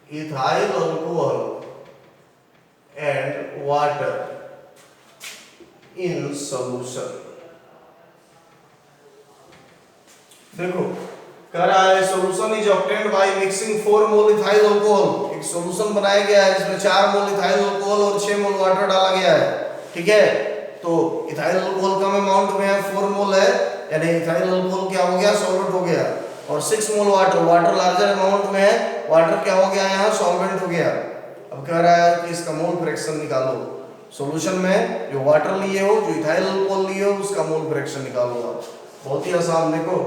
Ethyl alcohol and water in solution. देखो कह रहा है solution is obtained by mixing 4 mole ethyl alcohol. एक सॉल्यूशन बनाया गया है जिसमें 4 मोल इथाइल अल्कोहल और 6 मोल वाटर डाला गया है, ठीक है। तो इथाइल अल्कोहल कम अमाउंट में है, 4 मोल है, यानी इथाइल अल्कोहल क्या हो गया, सॉल्वेंट हो गया। और 6 मोल वाटर, वाटर लार्जर अमाउंट में है, वाटर क्या हो गया यहाँ, सॉल्वेंट हो गया। अब कह रहा है कि इसका मोल फ्रैक्शन निकालो। सॉल्यूशन में जो वाटर लिए हो, जो इथाइल अल्कोहल लिए हो, उसका मोल फ्रैक्शन निकालो आप। बहुत ही आसान। देखो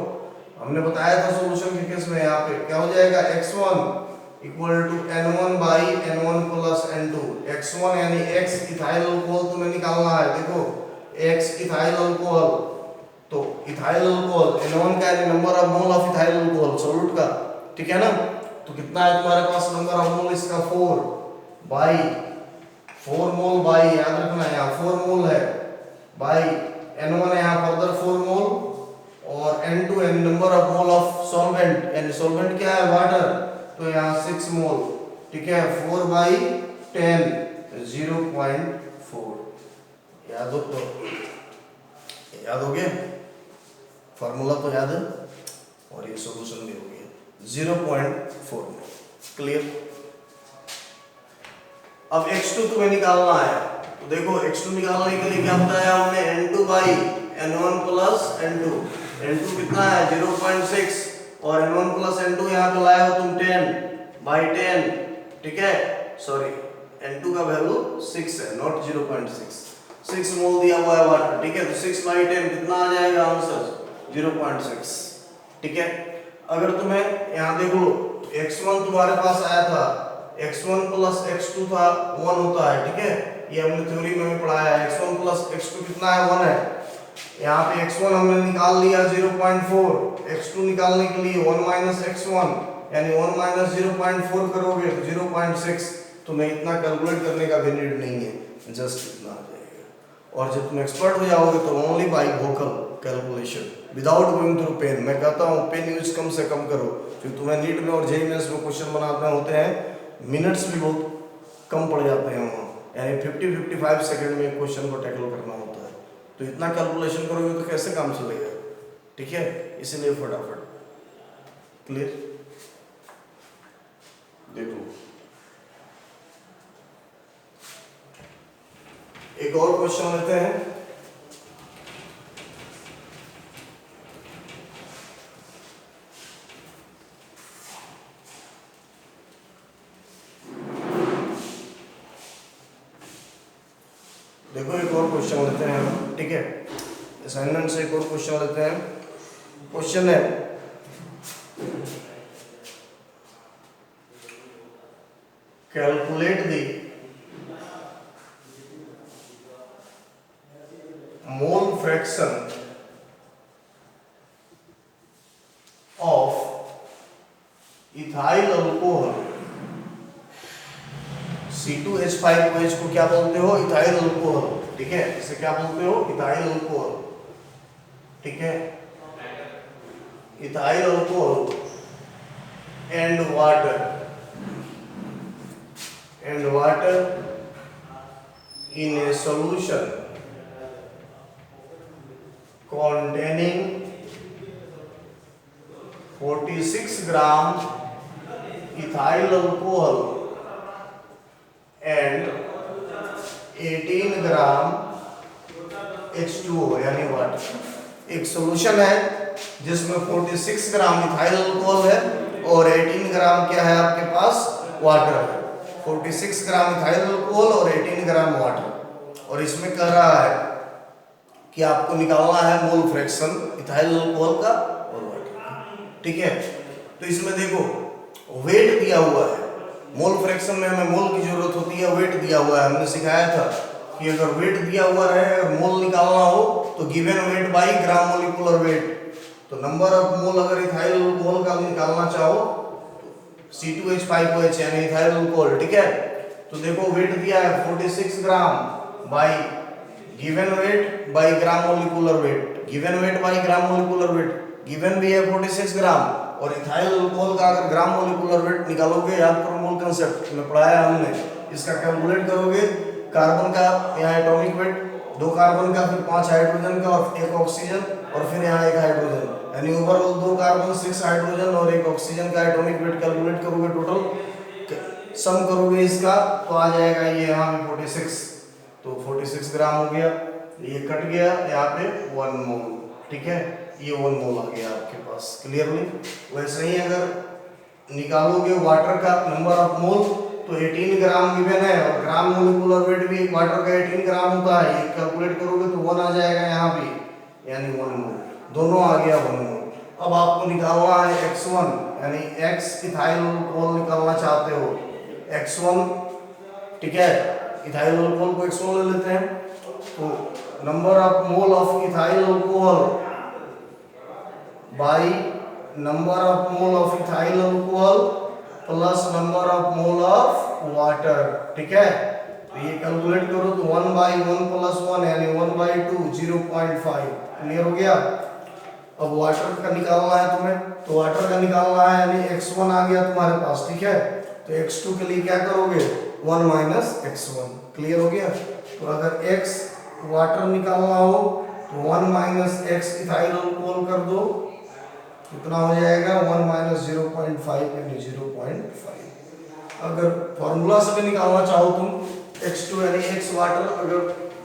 हमने बताया था सॉल्यूशन के केस में यहाँ पे क्या हो जाएगा, x1 equal to n1 by n1 plus n2। x1 यानी x इथाइल अल्कोहल तुम्हें निकालना है। देखो x इथाइल अल्कोहल, तो इथाइल अल्कोहल n1 का यानी number of mole of ethyl alcohol solute का, ठीक है ना। तो कितना है तुम्हारे पास नंबर ऑफ मोल इसका 4 बाई 4 मोल बाई, याद रखना यहाँ 4 मोल है, बाई n1 है यहाँ फर्दर 4 मोल, और n2 यानी number of mole of solvent, यानी सॉल्वेंट क्या है, वाटर, तो यहाँ 6 मोल, ठीक है। 4 बाई 10 0.4। याद हो तो याद हो गया, फार्मूला तो याद है, और ये सॉल्यूशन भी हो गया 0.4 मोल। क्लियर। अब x2 तुम्हें निकालना है, तो देखो x2 निकालने के लिए क्या बताया हमने, n2 by n1 plus n2। n2 कितना है 0.6, और n1 प्लस n2 यहाँ पे लाए हो तुम 10 बाई 10, ठीक है। सॉरी n2 का वैल्यू 6 है, नॉट 0.6। 6 मोल दिया हुआ है वाटर, ठीक है। तो 6 बाई 10 कितना आ जाएगा आंसर, 0.6, ठीक है। अगर तुम्हें यहाँ देख लो x1 तुम्हारे पास आया था, x1 प्लस x2 था 1 होता है, ठीक है। ये हमने थ्योरी में भी पढ़ाया है। x1 प्लस x2 कितना है, 1 है। यहाँ पे x1 हमने निकाल लिया 0.4, x2 निकालने के लिए 1 माइनस x1 यानी 1 माइनस 0.4 करोगे तो 0.6। तुम्हें इतना कैलकुलेट करने का भी नीड नहीं है, जस्ट इतना आ जाएगा। और जब तुम एक्सपर्ट हो जाओगे तो only by vocal calculation without going through pen. मैं कहता हूँ पेन यूज कम से कम करो, क्योंकि तुम्हें नीट में और जेईई मेंस में क्वेश्चन बनाने होते हैं, मिनट्स भी बहुत कम पड़ जाते हैं वहाँ, यानी 50-55 सेकंड में क्वेश्चन को टैकल करना होता है। तो इतना कैलकुलेशन करोगे तो कैसे काम चलेगा, ठीक है। इसीलिए फटाफट। क्लियर। देखो एक और क्वेश्चन लेते हैं। देखो एक और क्वेश्चन लेते हैं हम, ठीक है। असाइनमेंट से एक और क्वेश्चन लेते हैं। क्वेश्चन है calculate the mole fraction of ethyl alcohol C2H5OH को क्या बोलते हो, इथाइल अल्कोहल, ठीक है। इसे क्या बोलते हो, इथाइल अल्कोहल, ठीक है। Ethyl alcohol and water in A solution containing 46 gram ethyl alcohol and 18 gram H2O यानी वाटर। एक सॉल्यूशन है जिसमें 46 ग्राम इथाइल अल्कोहल है और 18 ग्राम क्या है आपके पास, वाटर है। 46 ग्राम इथाइल अल्कोहल और 18 ग्राम वाटर। और इसमें कह रहा है कि आपको निकालना है मोल फ्रैक्शन इथाइल अल्कोहल का और वाटर का, ठीक है। तो इसमें देखो वेट दिया हुआ है, मोल फ्रैक्शन में हमें मोल की जरूरत होती है, वेट दिया हुआ है। हमने सिखाया था कि अगर वेट दिया हुआ रहे, अगर मोल निकालना हो तो given weight by gram molecular wait. तो नंबर ऑफ मोल अगर इथाइल अल्कोहल का निकालना चाहो C2H5OH यानी इथाइल अल्कोहल, ठीक है। तो देखो वेट दिया है 46 gram by given weight by gram molecular weight, given weight by gram molecular weight, given भी है 46 ग्राम। और इथाइल अल्कोहल का अगर ग्राम मोलिकुलर वेट निकालोगे, याद करो मोल कंसेप्ट में पढ़ाया हमने, इसका कैलकुलेट करोगे, कार्बन का यहाँ एटॉमिक वेट 2 कार्बन का, फिर 5 हाइड्रोजन का और 1 ऑक्सीजन, और फिर यहाँ 1 हाइड्रोजन, यानी ओवरऑल 2 कार्बन 6 हाइड्रोजन और 1 ऑक्सीजन का एटॉमिक वेट कैलकुलेट करोगे, टोटल सम करोगे इसका तो आ जाएगा ये यहाँ पे 46, तो 46 ग्राम हो गया, ये कट गया यहाँ पे 1 मोल, ठीक है, ये 1 मोल आ गया आपके पास क्लियरली। वैसे ही अगर निकालोगे वाटर का नंबर ऑफ मोल तो 18 ग्राम गिवन है, और ग्राम मोलिकुलर वेट भी वाटर का 18 ग्राम होता है, ये कैलकुलेट करोगे तो 1 आ जाएगा यहाँ पे, यानी 1 मोल, दोनों आ गया 1 मोल। अब आपको निकालना है x1, यानी x इथाइल अल्कोहल निकालना चाहते हो, x1, ठीक है, इथाइल अल्कोहल को x1 ले लेते हैं, तो number of mole of ethyl alcohol by number of mole of ethyl alcohol plus number of mole of water, ठीक है, तो ये कैलकुलेट करो तो 1/1 + 1 यानी 1/2 0.5, क्लियर हो गया। अब वाटर का निकालना है तुम्हें, तो वाटर का निकालना है, यानी x1 आ गया तुम्हारे पास, ठीक है, तो x2 के लिए क्या करोगे 1 - x1, क्लियर हो गया। तो अगर x वाटर निकालना हो तो 1 - x इथाइल अल्कोहल कर दो, कितना हो जाएगा 1 - 0.5 यानी 0.5। अगर फॉर्मूला से भी निकालना चाहो तुम x2 यानी x वाटर, अगर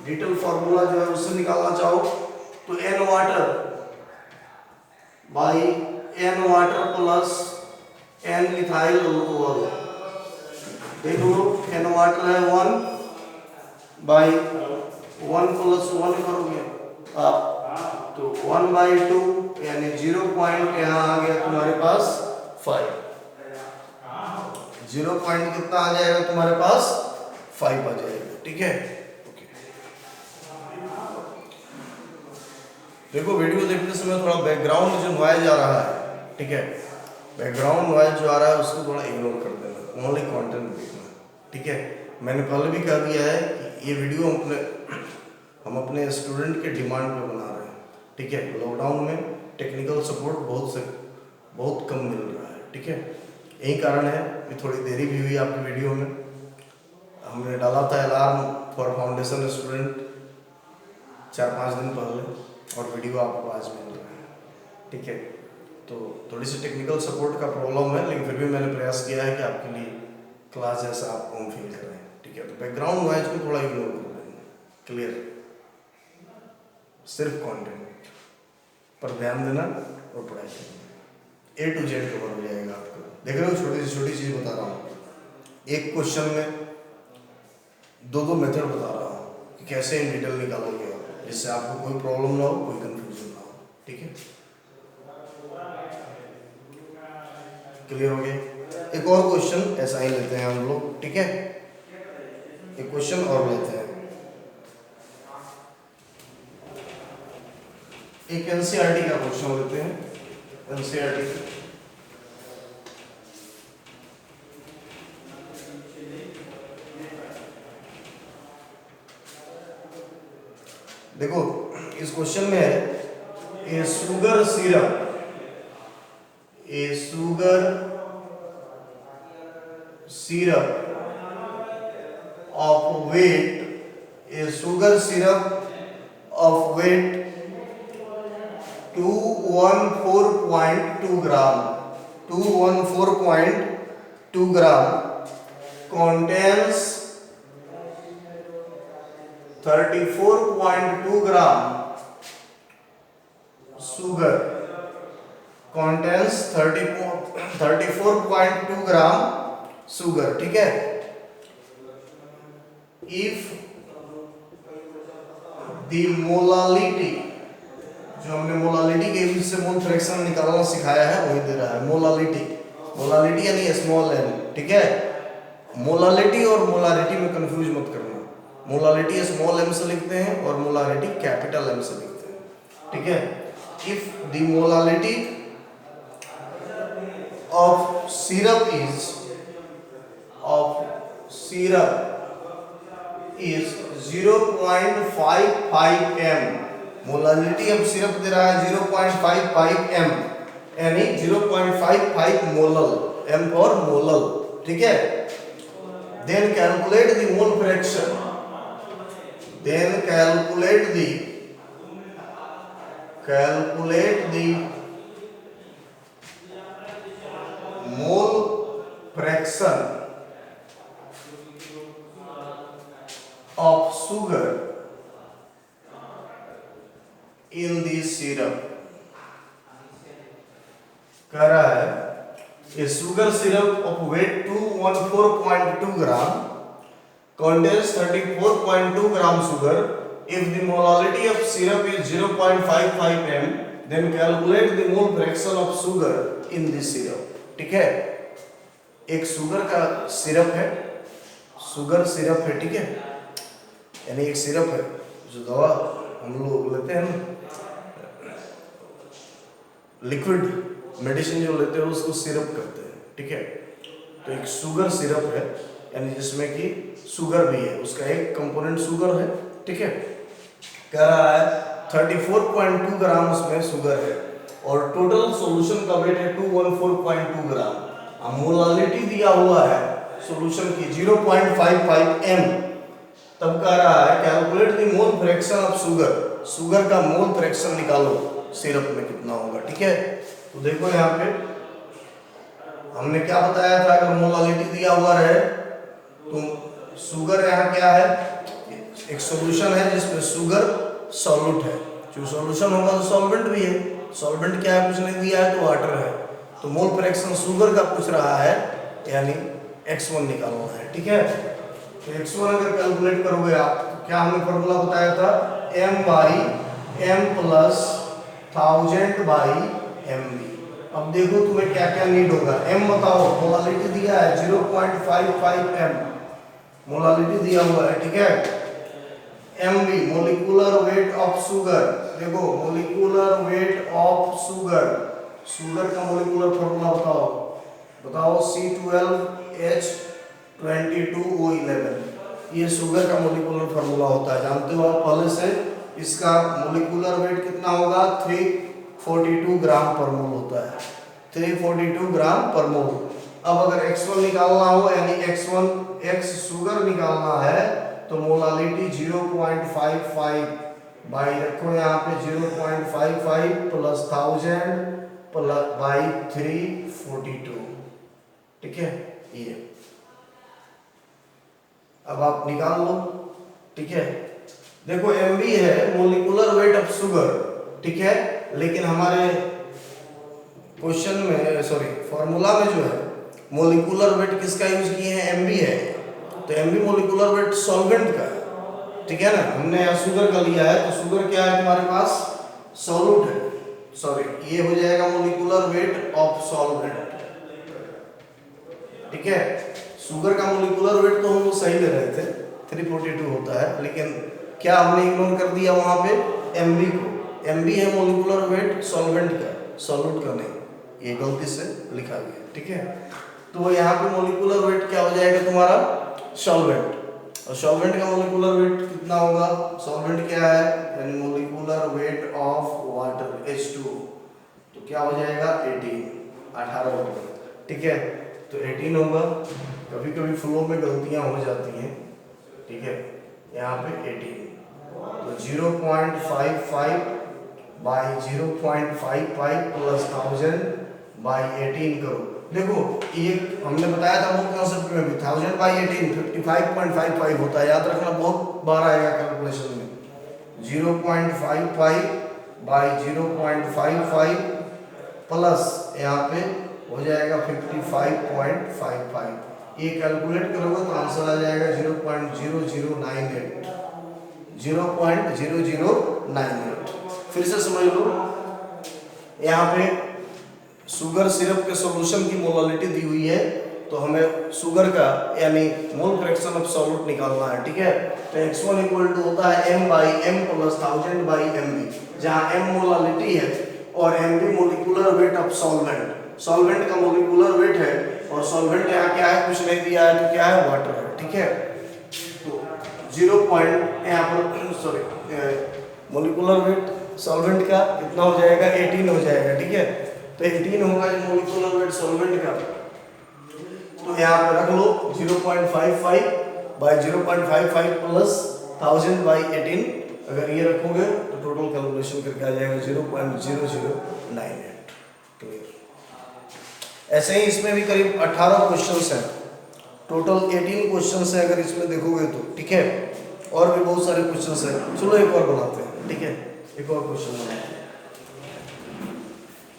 डिटेल फॉर्मूला जो है उससे निकालना चाहो तो n water by n water plus n ethyl alcohol, देख लो n वाटर है 1 बाई 1 + 1 करोगे आप तो 1/2 यानी 0 पॉइंट यहाँ आ गया तुम्हारे पास 5, 0 पॉइंट कितना आ जाएगा तुम्हारे पास 5 आ जाएगा, ठीक है। देखो वीडियो देखते समय थोड़ा बैकग्राउंड जो नॉइज आ रहा है, ठीक है, बैकग्राउंड नॉइज जो आ रहा है उसको थोड़ा इग्नोर कर देना, ओनली कंटेंट देखना, ठीक है। मैंने पहले भी कह दिया है कि ये वीडियो हम अपने स्टूडेंट के डिमांड पे बना रहे हैं, ठीक है। लॉकडाउन में टेक्निकल सपोर्ट बहुत कम मिल रहा है, ठीक है, यही कारण है कि थोड़ी देरी भी हुई आपकी वीडियो में। हमने डाला था अलार्म फॉर फाउंडेशन स्टूडेंट 4-5 दिन पहले, और वीडियो आपको आज मिल रहा है, ठीक है। तो थोड़ी सी टेक्निकल सपोर्ट का प्रॉब्लम है, लेकिन फिर भी मैंने प्रयास किया है कि आपके लिए क्लास जैसा आप होम फील करें, ठीक है। तो बैकग्राउंड नॉइज को थोड़ा इग्नोर कर देना, क्लियर, सिर्फ कंटेंट पर ध्यान देना और पढ़ाई करना, A to Z कवर हो जाएगा आपको। देख रहे हो छोटी सी चीज़ बता रहा हूँ, एक क्वेश्चन में 2 मेथड बता रहा हूँ कि कैसे इन डिटेल निकालोगे, जिससे आपको कोई प्रॉब्लम ना हो, कोई कंफ्यूजन ना हो, ठीक है, क्लियर हो गया। एक और क्वेश्चन ऐसा ही लेते हैं हम लोग, ठीक है, एक क्वेश्चन और लेते हैं, एक एनसीईआरटी का क्वेश्चन लेते हैं, एनसीईआरटी देखो, इस क्वेश्चन में है a sugar syrup of weight 214.2 gram contains 34.2 gram sugar, contains 34.2 gram sugar, ठीक है। if the molality, जो हमने मोलालिटी के यूज से मोल फ्रैक्शन निकालना सिखाया है वही दे रहा है, मोलालिटी यानी स्मॉल m, ठीक है। मोलालिटी और मोलारिटी में कंफ्यूज मत करना, मोलालिटी स्मॉल m से लिखते हैं और मोलारिटी कैपिटल M से लिखते हैं, ठीक है। If the molality of syrup is 0.55 m, molality अब सिरप दे रहा है 0.55 m, यानी 0.55 मोलल, m फॉर मोलल, ठीक है। Then calculate the mole fraction, then calculate the mole fraction of sugar in the syrup. कह रहा है a sugar syrup of weight 214.2 gram contains 34.2 gram sugar. If the molality of syrup is 0.55 m, then calculate the mole fraction of sugar in this syrup. ठीक है, एक sugar का syrup है, sugar syrup है, ठीक है, यानी एक सिरप है जो दवा हम लोग लेते हैं ना, लिक्विड मेडिसिन जो लेते हैं उसको सिरप कहते हैं, ठीक है। तो एक शुगर सिरप है यानी जिसमें कि शुगर भी है, उसका एक कंपोनेंट शुगर है, ठीक है। कह रहा है 34.2 ग्राम उसमें शुगर है और टोटल सॉल्यूशन का वेट है 214.2 ग्राम। मोलालिटी दिया हुआ है सॉल्यूशन की 0.55 m। तब कह रहा है calculate the mole fraction of sugar, sugar का मोल फ्रैक्शन निकालो सिरप में कितना होगा, ठीक है। तो देखो यहाँ पे हमने क्या बताया था, अगर मोलालिटी दिया हुआ रहे तो शुगर यहाँ क्या है, एक सॉल्यूशन है जिसमें शुगर सॉल्यूट है, जो सॉल्यूशन होगा तो सॉल्वेंट भी है, सॉल्वेंट क्या है, कुछ नहीं दिया है तो वाटर है। तो मोल फ्रैक्शन शुगर का पूछ रहा है यानी x1 निकालना है, ठीक है। तो x1 अगर कैलकुलेट करोगे आप तो क्या हमने फॉर्मूला बताया था, m/m + 1000/mv। अब देखो तुम्हें क्या क्या नीड होगा, m बताओ, मोलालिटी दिया है 0.55 m, मोलालिटी दिया हुआ है, ठीक है। mv molecular weight of sugar, देखो molecular weight of sugar, sugar का मोलिकुलर फॉर्मूला बताओ, बताओ C12H22O11, ये शुगर का मोलिकुलर फार्मूला होता है, जानते हो आप पहले से। इसका मोलिकुलर वेट कितना होगा, 342 ग्राम पर मोल होता है, 342 ग्राम पर मोल। अब अगर x1 निकालना हो यानी x शुगर निकालना है तो मोलालिटी 0.55 बाई रखो यहाँ पे 0.55 + 1000 बाई 342, ठीक है। ये अब आप निकाल लो, ठीक है। देखो mv है मोलिकुलर वेट ऑफ शुगर, ठीक है, लेकिन हमारे क्वेश्चन में फॉर्मूला में जो है मोलिकुलर वेट किसका यूज किए हैं, mv है। तो mv मोलिकुलर वेट सॉल्वेंट का है, ठीक है ना, हमने यहाँ शुगर का लिया है तो शुगर क्या है तुम्हारे पास, सॉल्यूट है, ये हो जाएगा मोलिकुलर वेट ऑफ सॉल्वेंट, ठीक है। शुगर का मोलिकुलर वेट तो हम लोग सही ले रहे थे 342 होता है, लेकिन क्या हमने इग्नोर कर दिया वहां पे mv को, mv है मोलिकुलर वेट सॉल्वेंट का, सॉल्यूट का नहीं, ये गलती से लिखा गया, ठीक है। तो यहाँ पे मोलिकुलर वेट क्या हो जाएगा तुम्हारा, सॉल्वेंट, और सॉल्वेंट का मोलिकुलर वेट कितना होगा, सॉल्वेंट क्या है यानी molecular weight of water H2, तो क्या हो जाएगा 18 होगा, ठीक है। तो 18 होगा, कभी कभी फ्लो में गलतियां हो जाती हैं, ठीक है। यहाँ पे 18 तो 0.55 बाई 0.55 + 1000/18 करो। देखो ये हमने बताया था वो कॉन्सेप्ट में भी 1000/18 55.55 होता है, याद रखना, बहुत बार आएगा कैलकुलेशन में। 0.55 बाई 0.55 प्लस यहाँ पे हो जाएगा 55.55, ये कैलकुलेट करोगे तो आंसर आ जाएगा 0.0098, 0.0098। फिर से समझ लो, यहाँ पे शुगर सिरप के सॉल्यूशन की मोलालिटी दी हुई है तो हमें शुगर का यानी मोल फ्रैक्शन ऑफ सॉल्यूट निकालना है, ठीक है। तो x1 = होता है m/m + 1000/mv, जहाँ m मोलालिटी है और mv molecular weight of solvent, solvent का मोलिकुलर वेट है और सॉल्वेंट यहाँ क्या है, कुछ नहीं दिया है तो क्या है, वाटर है, ठीक है। तो 0. यहाँ पर मोलिकुलर वेट सॉल्वेंट का कितना हो जाएगा, 18 हो जाएगा, ठीक है। तो 18 होगा जो मोलिकुलर वेट सॉल्वेंट का। तो तो यहाँ पे रख लो 0.55 बाई 0.55 प्लस 1000 बाई 18, अगर ये रखोगे तो टोटल कैलकुलेशन करके आ जाएगा 0.0098। क्लियर। ऐसे ही इसमें भी करीब 18 क्वेश्चंस हैं, टोटल 18 क्वेश्चंस हैं अगर इसमें देखोगे तो, ठीक है। और भी बहुत सारे क्वेश्चंस हैं, चलो एक और बनाते हैं, ठीक है, एक और क्वेश्चन बनाते हैं।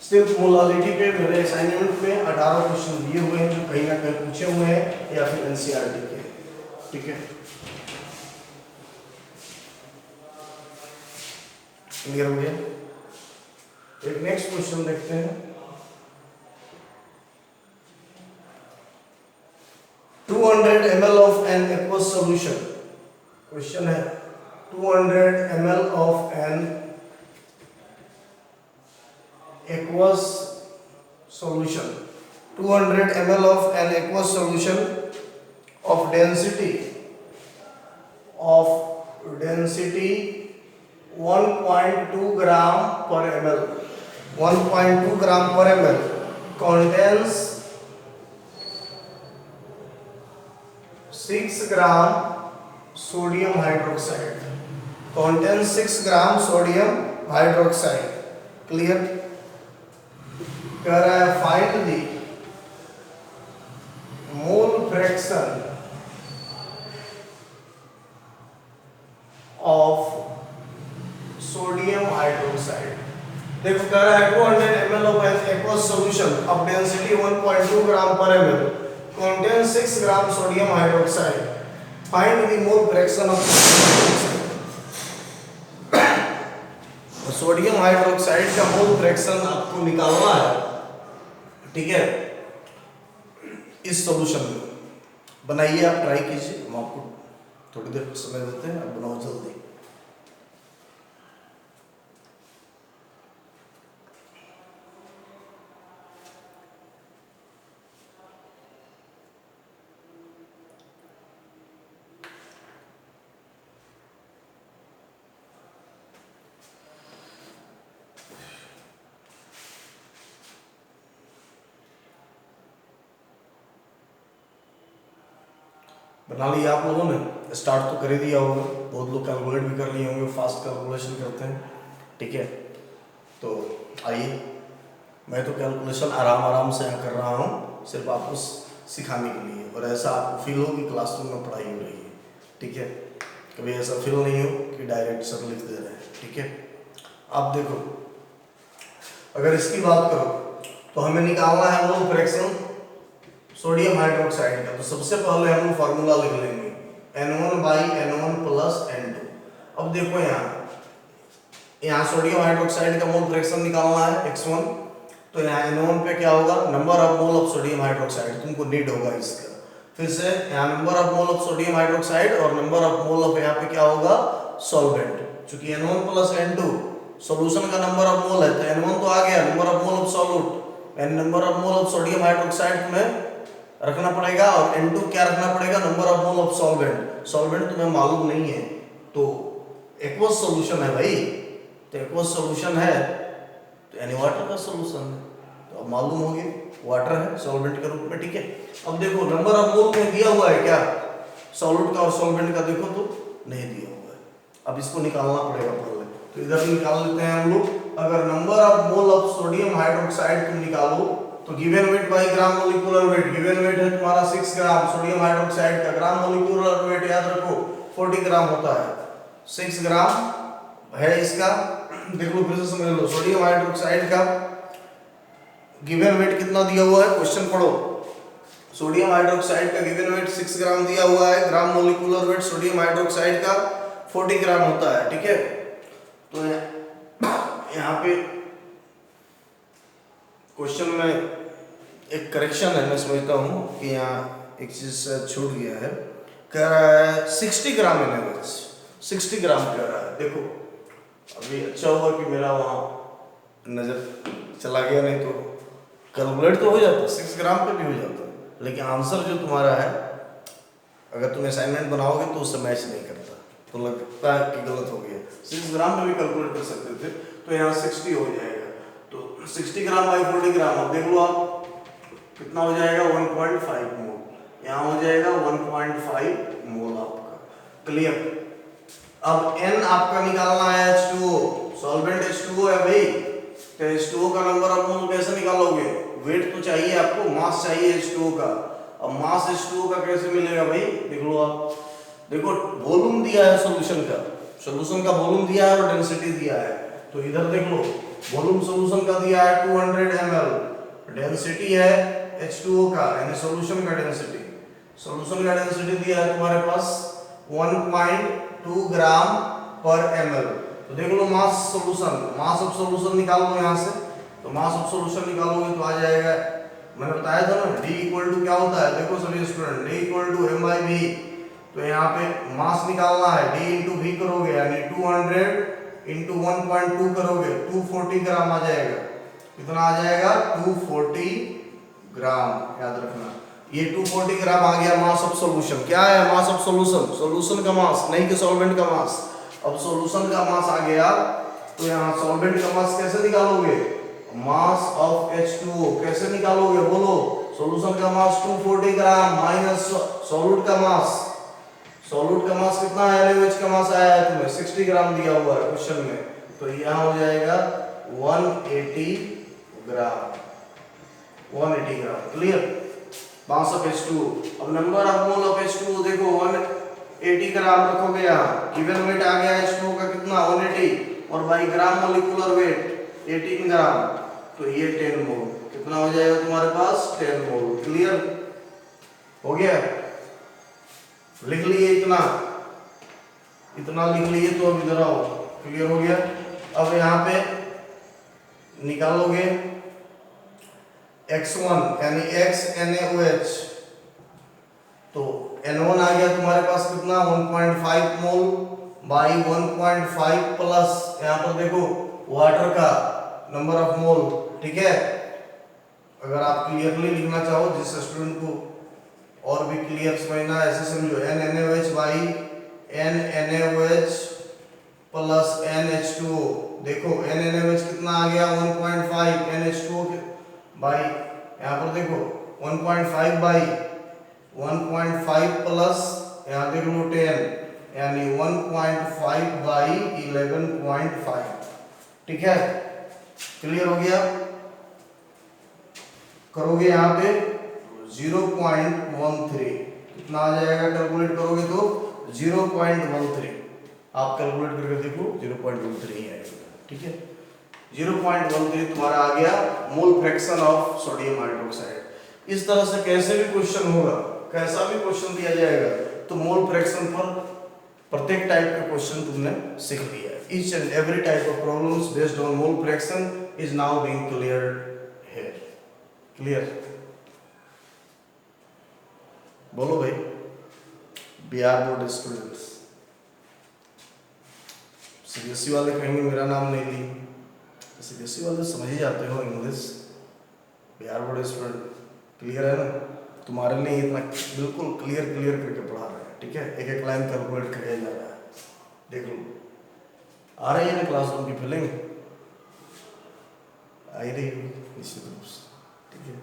सिर्फ मोलालिटी पे मेरे असाइनमेंट में 18 क्वेश्चन दिए हुए हैं जो कहीं ना कहीं पूछे हुए हैं या फिर एनसीईआरटी के, ठीक है। क्लियर हो गया। एक नेक्स्ट क्वेश्चन देखते हैं। 200 ml of an aqueous solution, question है 200 ml of an aqueous solution, 200 ml of an aqueous solution of density 1.2 gram per ml, 1.2 gram per ml contains 6 gram sodium hydroxide, contains 6 gram sodium hydroxide। Clear. कह रहा है find the mole fraction of sodium hydroxide. देखो कह रहा है 200 ml of an aqueous solution of density 1.2 gram per ml contains 6 gram sodium hydroxide, find the mole fraction of sodium hydroxide का mole fraction आपको निकालना है, ठीक है। इस सॉल्यूशन में बनाइए, आप ट्राई कीजिए, हम आपको थोड़ी देर समय देते हैं, आप बनाओ जल्दी। बना लिया आप लोगों ने, स्टार्ट तो कर ही दिया होगा, बहुत लोग कैलकुलेट भी कर लिए होंगे, फास्ट कैलकुलेशन करते हैं, ठीक है। तो आइए, मैं तो कैलकुलेशन आराम से कर रहा हूँ, सिर्फ आपको सिखाने के लिए, और ऐसा आपको फील हो कि क्लासरूम में पढ़ाई हो रही है, ठीक है। कभी ऐसा फील नहीं हो कि डायरेक्ट सर लिख दे रहे हैं, ठीक है। आप देखो, अगर इसकी बात करो तो हमें निकालना है मोल फ्रैक्शन सोडियम हाइड्रोक्साइड का। तो सबसे पहले हम फॉर्मूला लिख लेंगे N1/N1 + N2। अब देखो यहाँ सोडियम हाइड्रोक्साइड का मोल फ्रैक्शन निकालना है x1, तो यहाँ N1 पे क्या होगा, number of mole of sodium hydroxide, तुमको नीड होगा इसका। फिर से यहाँ number of mole of sodium hydroxide और नंबर ऑफ मोल ऑफ यहाँ पे क्या होगा, सॉल्वेंट। चूंकि N1 + N2 सॉल्यूशन का नंबर ऑफ मोल है, तो N1 तो आ गया, number of mole of solute and number of mole of sodium hydroxide में रखना पड़ेगा, और N2 क्या रखना पड़ेगा, number of mole of solvent. Solvent तुम्हें मालूम नहीं है तो एक्वस सॉल्यूशन है भाई, तो एक्वस सॉल्यूशन है तो यानी वाटर का सॉल्यूशन है, तो अब मालूम हो गया वाटर है सॉल्वेंट के रूप में, ठीक है। अब देखो नंबर ऑफ मोल में दिया हुआ है क्या, सॉल्यूट का और सॉल्वेंट का, देखो तो नहीं दिया हुआ है। अब इसको निकालना पड़ेगा पहले, तो इधर निकाल लेते हैं हम लोग। अगर number of mole of sodium hydroxide तुम निकालो तो given weight by gram molecular weight, given wait है तुम्हारा 6 ग्राम सोडियम हाइड्रोक्साइड का, ग्राम मोलिकुलर वेट याद रखो 40 ग्राम होता है, 6 ग्राम है इसका। देखो फिर से समझ लो, सोडियम हाइड्रोक्साइड का गिवन वेट कितना दिया हुआ है, क्वेश्चन पढ़ो। सोडियम हाइड्रोक्साइड का गिवन वेट 6 ग्राम दिया हुआ है, ग्राम मोलिकुलर वेट सोडियम हाइड्रोक्साइड का 40 ग्राम होता है, ठीक है। तो यहाँ पे क्वेश्चन में एक करेक्शन है, मैं समझता हूँ कि यहाँ एक चीज छूट गया है। कह रहा है 60 ग्राम इन एवरेज, 60 ग्राम कह रहा है। देखो अभी अच्छा हुआ कि मेरा वहाँ नज़र चला गया, नहीं तो कैलकुलेट तो हो जाता, 6 ग्राम पे भी हो जाता, लेकिन आंसर जो तुम्हारा है अगर तुम असाइनमेंट बनाओगे तो उससे मैच नहीं करता, तो लगता है कि गलत हो गया। 6 ग्राम पे भी कैलकुलेट कर सकते थे, तो यहाँ 60 हो जाएगा, तो 60 ग्राम बाई 40 ग्राम। अब देख लो आप कितना हो जाएगा 1.5 मोल, यहाँ हो जाएगा 1.5 मोल आपका। क्लियर। अब n आपका निकालना है H2O, सॉल्वेंट H2O है भाई, तो H2O का नंबर ऑफ मोल कैसे निकालोगे? वेट तो चाहिए आपको, मास चाहिए H2O का। अब मास H2O का कैसे मिलेगा भाई? देख लो आप, देखो वॉल्यूम दिया है सॉल्यूशन का, सॉल्यूशन का वॉल्यूम दिया है और डेंसिटी दिया है, तो इधर देख लो वॉल्यूम सॉल्यूशन का दिया है 200 ml, डेंसिटी है H2O का यानी सॉल्यूशन का डेंसिटी, सॉल्यूशन का डेंसिटी दिया है तुम्हारे पास 1.2 ग्राम पर ml। तो देख लो मास सॉल्यूशन, मास ऑफ सॉल्यूशन निकाल लो यहाँ से, तो मास ऑफ सॉल्यूशन निकालोगे तो आ जाएगा, मैंने बताया था ना D इक्वल टू क्या होता है, देखो सभी student, D equal to m/v, तो यहाँ पे मास निकालना है, D इंटू v करोगे यानी 200 इंटू 1.2 करोगे 240 ग्राम आ जाएगा। कितना आ जाएगा? 240 ग्राम, याद रखना ये 240 ग्राम आ गया मास ऑफ सॉल्यूशन। क्या है मास ऑफ सॉल्यूशन? सॉल्यूशन का मास, नहीं कि सॉल्वेंट का मास। अब सॉल्यूशन का मास आ गया तो यहाँ सॉल्वेंट का मास कैसे निकालोगे? मास ऑफ H2O कैसे निकालोगे बोलो? सॉल्यूशन का मास 240 ग्राम माइनस सॉल्यूट का मास, सॉल्यूट का मास कितना है? LaOH का मास आया है तुम्हें 60 ग्राम दिया हुआ है क्वेश्चन में, तो यहाँ हो जाएगा 180 ग्राम, 180 ग्राम। क्लियर। Mass of H2O। अब number of mole of H2O देखो 180 ग्राम रखोगे, यहाँ गिवन वेट आ गया H2O का कितना 180, और बाई ग्राम मोलिकुलर वेट 18 ग्राम, तो ये 10 मोल, कितना हो जाएगा तुम्हारे पास 10 मोल। क्लियर हो गया? लिख लिए इतना, इतना लिख लिए, तो अब इधर आओ। क्लियर हो गया? अब यहाँ पे निकालोगे X1 यानी XNaOH, तो N1 आ गया तुम्हारे पास कितना 1.5 मोल बाई 1.5 प्लस यहाँ पर देखो वाटर का नंबर ऑफ मोल। ठीक है, अगर आप क्लियरली लिखना चाहो, जिस स्टूडेंट को और भी क्लियर समझना है ऐसे समझो, NaOH by NaOH plus NH2O। देखो NaOH कितना आ गया 1.5, NH2O बाई यहाँ पर देखो 1.5 बाई 1.5 प्लस यहाँ देख लो 10 यानी 1.5 बाई 11.5। ठीक है, क्लियर हो गया? करोगे यहाँ पे 0.13, कितना आ जाएगा? कैलकुलेट करोगे तो 0.13, आप कैलकुलेट करके देखो 0.13 ही आएगा। ठीक है, 0.13 तुम्हारा आ गया मोल फ्रैक्शन ऑफ सोडियम हाइड्रोक्साइड। इस तरह से कैसे भी क्वेश्चन होगा, कैसा भी क्वेश्चन दिया जाएगा, तो मोल फ्रैक्शन पर प्रत्येक टाइप का क्वेश्चन तुमने सीख लिया है। Each and every type of problems based on mole fraction is now being cleared here. Clear? बोलो भाई, बिहार बोर्ड स्टूडेंट्स। सीबीएसई वाले कहेंगे मेरा नाम नहीं ली, सीबीएसई वाले समझ ही जाते हो English. Bihar board student clear है ना? तुम्हारे लिए इतना बिल्कुल क्लियर करके पढ़ा रहे हैं। ठीक है, एक एक लाइन कैलकुलेट किया जा रहा है। देख लो, आ रही है ना क्लासरूम की फीलिंग? आ ही रही है निश्चित रूप से। ठीक है,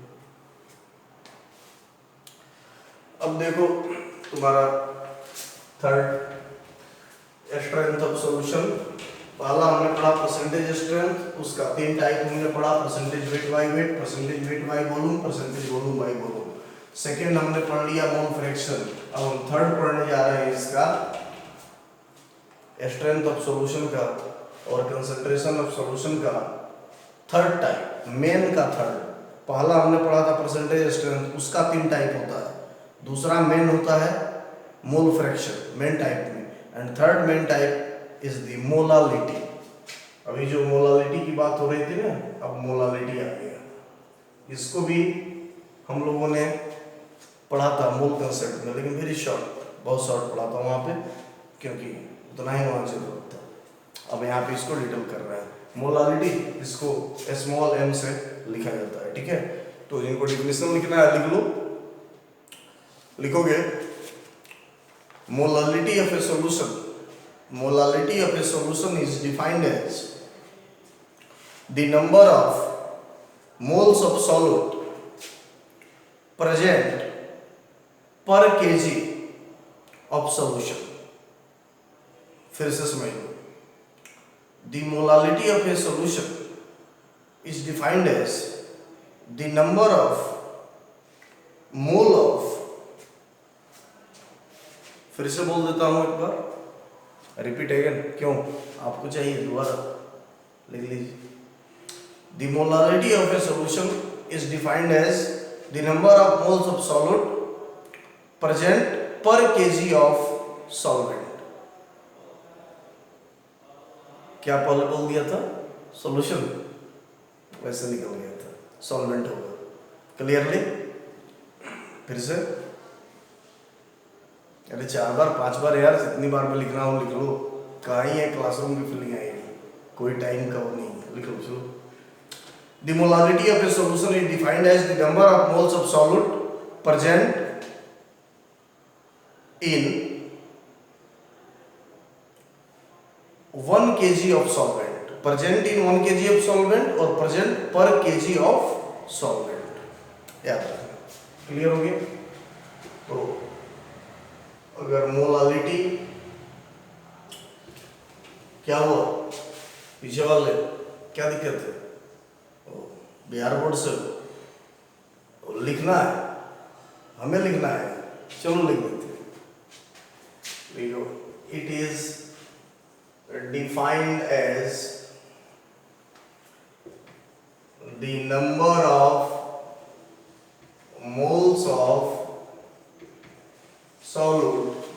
अब देखो तुम्हारा थर्ड स्ट्रेंथ ऑफ सॉल्यूशन। पहला हमने पढ़ा परसेंटेज स्ट्रेंथ, उसका 3 टाइप हमने पढ़ा, percentage weight by weight, percentage weight by volume, percentage volume by volume. Second हमने पढ़ लिया मोल फ्रैक्शन। अब हम थर्ड पढ़ने जा रहे हैं इसका स्ट्रेंथ ऑफ सॉल्यूशन का और कंसंट्रेशन ऑफ सॉल्यूशन का थर्ड टाइप, मेन का थर्ड। पहला हमने पढ़ा था परसेंटेज स्ट्रेंथ, उसका 3 टाइप होता है। दूसरा मेन होता है मोल फ्रैक्शन मेन टाइप में, and third main type is the molality. अभी जो मोलालिटी की बात हो रही थी ना, अब मोलालिटी आ गया। इसको भी हम लोगों ने पढ़ा था मोल कंसेप्ट में, लेकिन वेरी शॉर्ट, बहुत शॉर्ट पढ़ा था वहाँ पे, क्योंकि उतना ही वहाँ जरूरत था। अब यहाँ पे इसको डिटेल कर रहे हैं। मोलालिटी इसको स्मॉल m से लिखा जाता है। ठीक है, तो इनको डिफिनेशन लिखना है, लिख लो। लिखोगे molality of a solution, molality of a solution is defined as the number of moles of solute present per kg of solution. फिर से समझ लो, the molality of a solution is defined as the number of mole of, फिर से बोल देता हूं एक बार, repeat again, क्यों आपको चाहिए दोबारा लिख लीजिए. The molarity of a solution is defined as the number of moles of solute present per kg of solvent. क्या पहले बोल दिया था? सॉल्यूशन, वैसे निकल गया था, सॉल्वेंट होगा. क्लियरली? फिर से, अरे 4 बार 5 बार यार, जितनी बार मैं लिख रहा हूँ लिख लो. कहाँ ही है क्लासरूम की फीलिंग आएगी, कोई टाइम का वो नहीं है. लिख लो चलो. The molarity of a solution is defined as the number of moles of solute present in 1 kg of solvent. Present in 1 kg of solvent और present per kg of solvent. याद रखना. क्लियर हो गया? तो अगर मोलालिटी क्या हुआ, पीछे वाले क्या दिक्कत है? बिहार बोर्ड से लिखना है, हमें लिखना है, चलो लिख देते हैं. देखो, it is defined as the number of moles of solute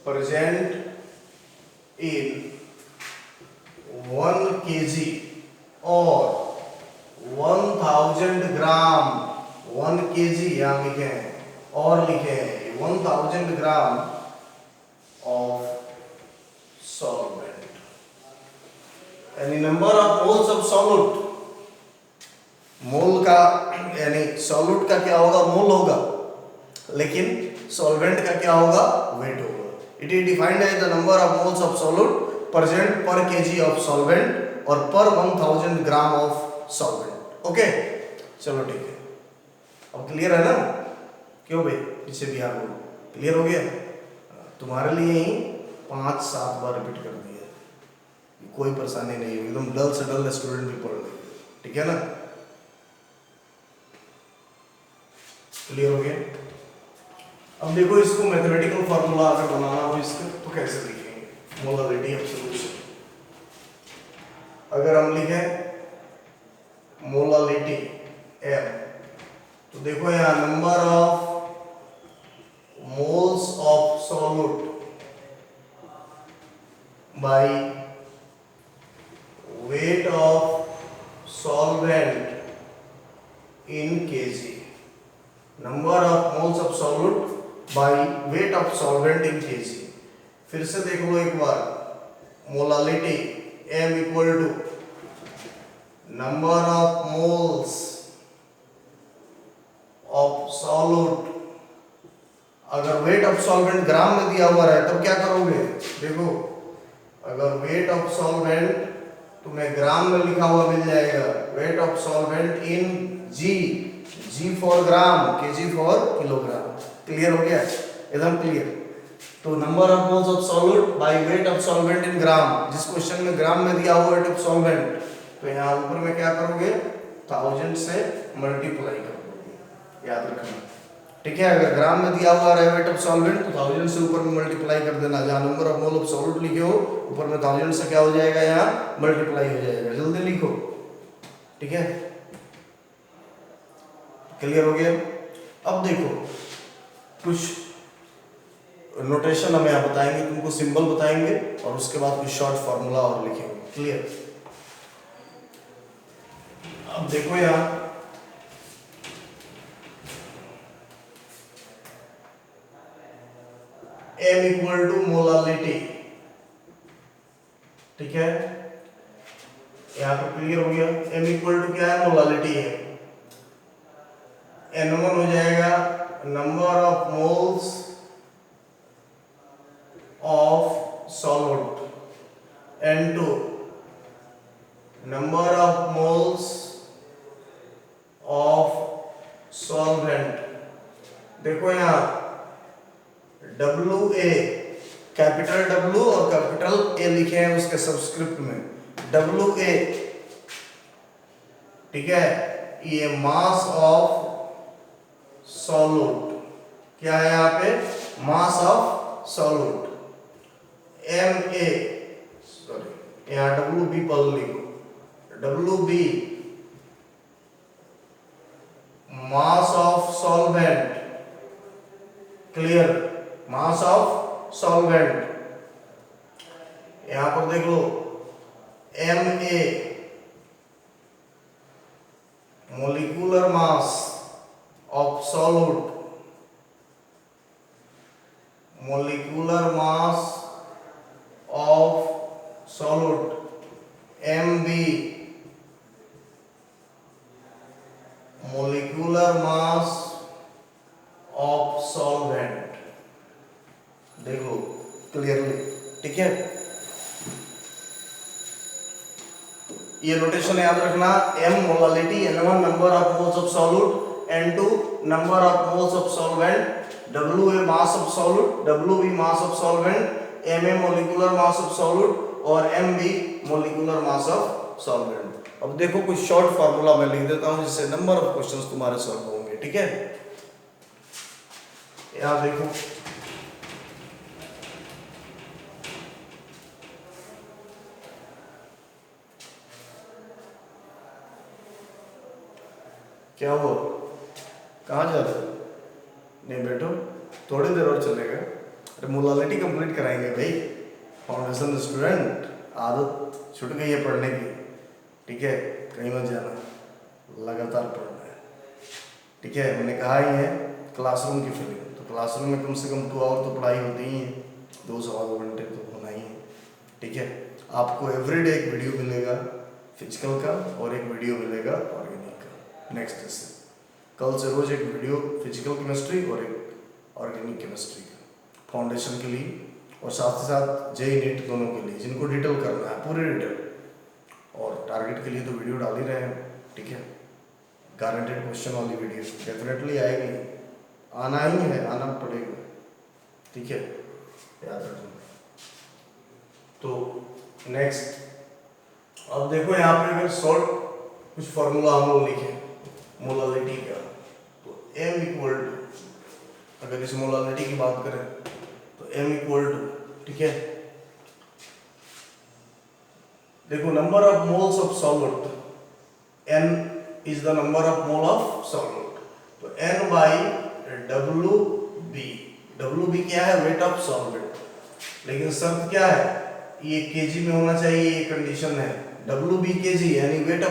present in 1 kg or 1000 gram. 1 kg यहाँ लिखे हैं और लिखे हैं 1000 ग्राम ऑफ सॉल्वेंट. यानी number of moles of solute, mole का यानी सॉल्यूट का क्या होगा? मोल होगा, लेकिन सॉल्वेंट का क्या होगा? वेट होगा. It is defined as the number of moles of solute present per kg of solvent और per 1000 gram of solvent. Okay, चलो ठीक है. अब क्लियर है ना? क्यों भाई पीछे बिहार बोर्ड क्लियर हो गया? तुम्हारे लिए ही 5-7 बार रिपीट कर दिया, कोई परेशानी नहीं होगी. एकदम डल से डल स्टूडेंट भी पढ़ लेंगे. ठीक है ना? क्लियर हो गया? अब देखो, इसको मैथमेटिकल फार्मूला अगर बनाना हो इसका तो कैसे लिखेंगे? Molarity of solution. अगर हम लिखें मोलारिटी M, तो देखो यहाँ number of moles of solute by weight of solvent in KG. Number of moles of solute by weight of solvent in KG. फिर से देख लो एक बार, molality M equal to number of moles of solute. अगर weight of solvent gram में दिया हुआ है तब क्या करोगे? देखो, अगर वेट ऑफ सॉल्वेंट तुम्हें ग्राम में लिखा हुआ मिल जाएगा, weight of solvent in G, G for gram, KG for kilogram. Clear हो गया? एकदम क्लियर. तो number of moles of solute by weight of solvent in gram, जिस क्वेश्चन में ग्राम में दिया हुआ वेट ऑफ सॉल्वेंट, तो यहाँ ऊपर में क्या करोगे? 1000 से मल्टीप्लाई कर दोगे. याद रखना. ठीक है? अगर ग्राम में दिया हुआ है वेट ऑफ सॉल्वेंट तो 1000 से ऊपर में मल्टीप्लाई कर देना. जहाँ number of mole of solute लिखे हो ऊपर में 1000 से क्या हो जाएगा? यहाँ मल्टीप्लाई हो जाएगा. जल्दी लिखो. ठीक है? क्लियर हो गया? अब देखो, कुछ नोटेशन हमें यहाँ बताएंगे, तुमको सिंबल बताएंगे और उसके बाद कुछ शॉर्ट फॉर्मूला और लिखेंगे. क्लियर? अब देखो यहाँ M इक्वल टू मोलालिटी. ठीक है? यहाँ पे क्लियर हो गया. M इक्वल टू क्या है? मोलालिटी है. N1 हो जाएगा number of moles of solute. N2 number of moles of solvent. देखो यहाँ WA, कैपिटल W और कैपिटल A लिखे हैं उसके सबस्क्रिप्ट में, WA, ठीक है। ये मास ऑफ सॉल्यूट, क्या है यहाँ पे, mass of solute. MA, sorry यहाँ WB पर लिखो, WB mass of solvent, clear, mass of solvent. यहां पर देख लो MA molecular mass of solute, molecular mass of solute. MB molecular mass of solvent, देखो क्लियरली, ठीक है। ये नोटेशन याद रखना, M molality, N1 number of moles of solute, N2 number of moles of solvent, WA mass of solute, WB mass of solvent, MA molecular mass of solute और MB molecular mass of solvent. अब देखो कुछ short formula मैं लिख देता हूं जिससे number of questions तुम्हारे सॉल्व होंगे, ठीक है। यहां देखो क्या हुआ, कहाँ जा रहे हो, नहीं बैठो, थोड़ी देर और चलेगा। अरे मोलालिटी कंप्लीट कराएंगे भाई, फाउंडेशन स्टूडेंट, आदत छूट गई है पढ़ने की, ठीक है, कहीं मत जाना, लगातार पढ़ना है, ठीक है। मैंने कहा ही है क्लासरूम की फीलिंग, तो क्लासरूम में कम से कम 2 आवर तो पढ़ाई होती ही है, 2-2.25 घंटे तो होना ही है, ठीक है। आपको एवरीडे एक वीडियो मिलेगा फिजिकल का और एक वीडियो मिलेगा ऑर्गेनिक का, नेक्स्ट से कल से रोज एक वीडियो फिजिकल केमिस्ट्री और एक ऑर्गेनिक केमिस्ट्री का, फाउंडेशन के लिए और साथ ही साथ JEE नीट दोनों के लिए, जिनको डिटेल करना है पूरी डिटेल, और टारगेट के लिए तो वीडियो डाल ही रहे हैं, ठीक है। गारंटेड क्वेश्चन वाली वीडियो डेफिनेटली आएगी, आना ही है, आना पड़ेगा, ठीक है, याद रखना। तो नेक्स्ट अब देखो यहाँ पे अगर शॉर्ट कुछ फॉर्मूला हम लोग लिखे मोलालिटी का, तो M इक्वल टू, अगर इस मोलालिटी की बात करें तो M इक्वल टू, ठीक है, देखो number of moles of solvent, N is the number of mole of solvent, तो N बाई WB, WB क्या है, वेट ऑफ सॉल्वेंट, लेकिन शर्त क्या है, ये kg में होना चाहिए, ये कंडीशन है, WB kg यानी वेट